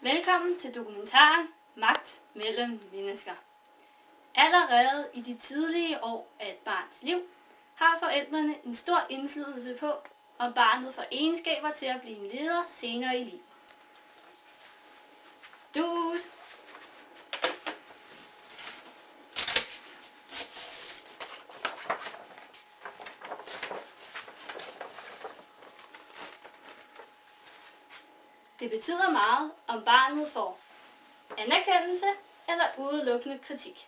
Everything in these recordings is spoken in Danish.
Velkommen til dokumentaren Magt mellem mennesker. Allerede i de tidlige år af et barns liv har forældrene en stor indflydelse på, om barnet får egenskaber til at blive en leder senere i livet. Dude. Det betyder meget, om barnet får anerkendelse eller udelukkende kritik.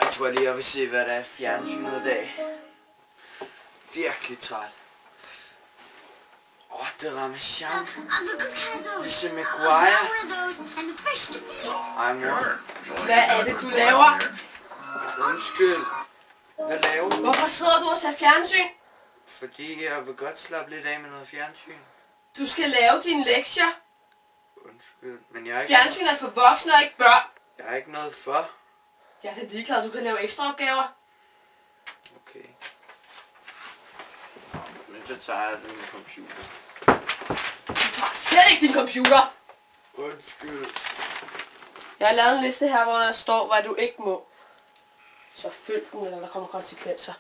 Jeg tror lige, jeg vil se, hvad der er fjernsynet i dag. Virkelig træt. Det rammer Jean. Lizzie McGuire. Ej, mor. Hvad er det, du laver? Undskyld. Hvad laver du? Hvorfor sidder du og ser fjernsyn? Fordi jeg vil godt slappe lidt af med noget fjernsyn. Du skal lave dine lektier. Undskyld, men jeg er ikke... Fjernsyn er for voksne og ikke børn. Jeg er ikke noget for. Jeg er ligeglad, du kan lave ekstra opgaver. Okay. Men så tager jeg min computer. Du tager slet ikke din computer. Undskyld. Jeg har lavet en liste her, hvor der står, hvad du ikke må. Så følg den, eller der kommer konsekvenser.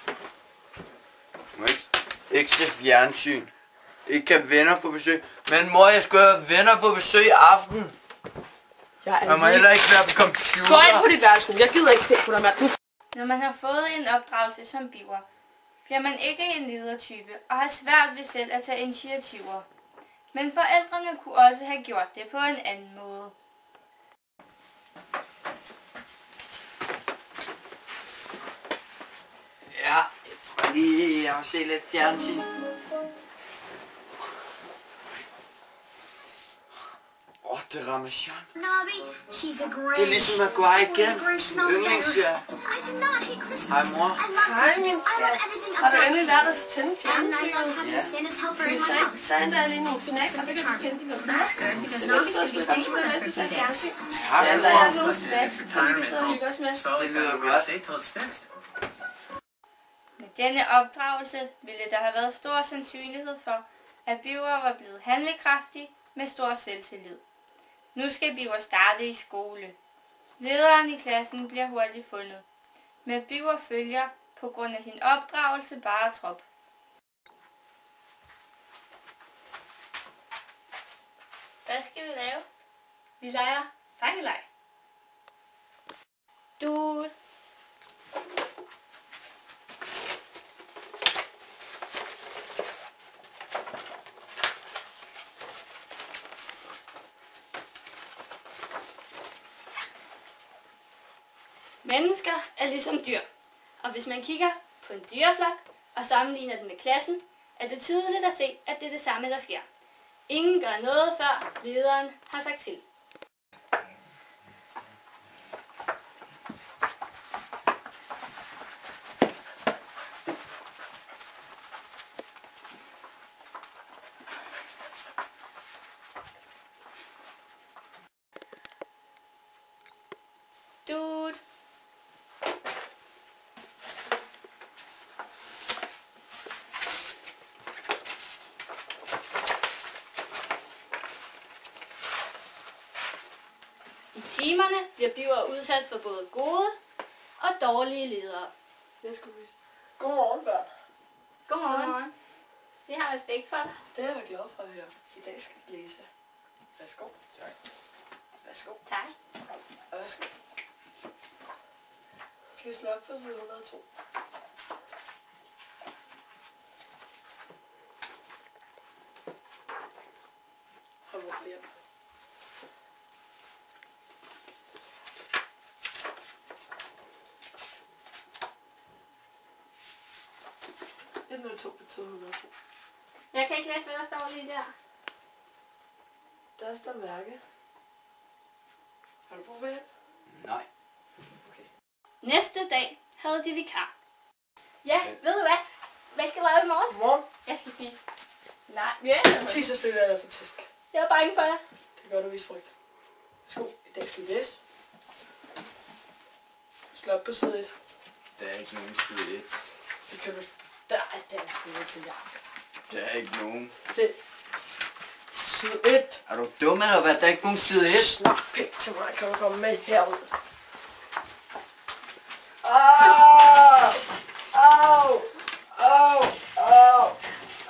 Må ikke se fjernsyn. Ikke kan venner på besøg. Men mor, jeg skulle have venner på besøg i aften. Man må heller ikke være på computer. Gå ind på dit værelse nu. Jeg gider ikke se på dig, mand. Når man har fået en opdragelse som biver, bliver man ikke en ledertype og har svært ved selv at tage initiativer. Men forældrene kunne også have gjort det på en anden måde. Ja, jeg tror lige, jeg vil se lidt fjernsyn. Det rammer Jean. Det er Lizzie McGuire igen. Yndlingsserie. Hej, mor. Hej, min skat. Har du endelig lært os at tænde fjernsynet? Ja. Skal vi så ikke sende dig lige nogle snacks, og så kan du tænde din computer? Så kan vi så spise computer, mens vi ser fjernsyn. Tak, Jeg mor. laver nogle snacks, som vi sidder og hygger os med. Det lyder godt. Med denne opdragelse ville der have været stor sandsynlighed for, at Biver var blevet handlekraftig med stor selvtillid. Nu skal Biver starte i skole. Lederen i klassen bliver hurtigt fundet. Men Biver følger på grund af sin opdragelse bare trop. Hvad skal vi lave? Vi leger fangeleg. Dude. Mennesker er ligesom dyr, og hvis man kigger på en dyreflok og sammenligner den med klassen, er det tydeligt at se, at det er det samme, der sker. Ingen gør noget, før lederen har sagt til. Dude. I timerne bliver Biver udsat for både gode og dårlige ledere. Det skal vi. Godmorgen, børn. Godmorgen. Vi har respekt for dig. Det er jeg glad for at høre. I dag skal vi læse. Værsgo. Tak. Værsgo. Tak. Og værsgo. Skal vi slå op på side 102? Hold på hjælp. på side 102. Jeg kan ikke læse, hvad der står lige der. Der står mærke. Har du brug for hjælp? Nej. Okay. Næste dag havde de vikar. Ja, ved du hvad? Hvad skal du lave i morgen? Godmorgen. Jeg skal spise. Nej, ja. Ti så stille er der for tæsk. Jeg er bange for jer. Det gør du vist frygt. Værsgo, i dag skal vi læse. Slå op på side 1. Der er ikke nogen side 1. Det kan du Der er den side til jer. Der er ikke nogen. Det. Side 1. Er du dum eller hvad? Der er ikke nogen side 1. Snak pænt til mig, kan du komme med herud. Au! Au! Au!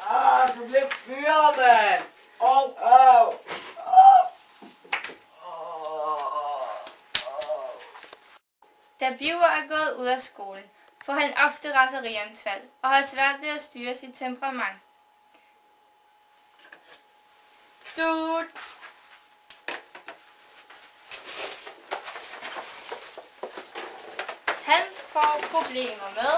Au! Du bliver fyret, mand! Au! Au! Da Birger er gået ud af skolen, får han ofte raserianfald og har svært ved at styre sit temperament. Han får problemer med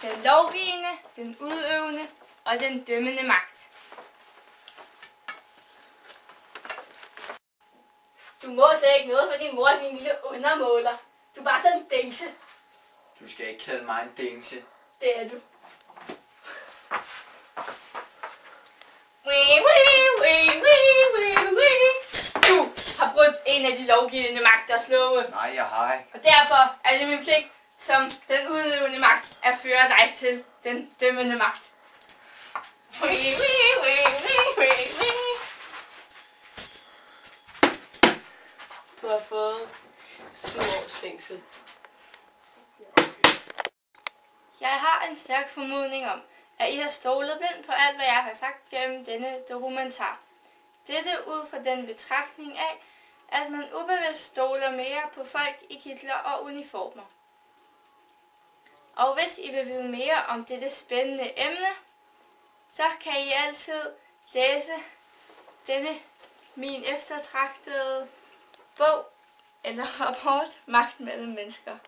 den lovgivende, den udøvende og den dømmende magt. Du må slet ikke noget for din mor, din lille undermåler. Du er bare sådan en dingse. Du skal ikke kalde mig en dingse. Det er du. Du har brudt en af de lovgivende magters love, Nej, jeg har ikke. og derfor er det min pligt som den udøvende magt at føre dig til den dømmende magt. Du har fået 7 års fængsel. Jeg har en stærk formodning om, at I har stolet blindt på alt, hvad jeg har sagt gennem denne dokumentar. Dette ud fra den betragtning af, at man ubevidst stoler mere på folk i kitler og uniformer. Og hvis I vil vide mere om dette spændende emne, så kan I altid læse denne min eftertragtede bog eller rapport Magt mellem mennesker.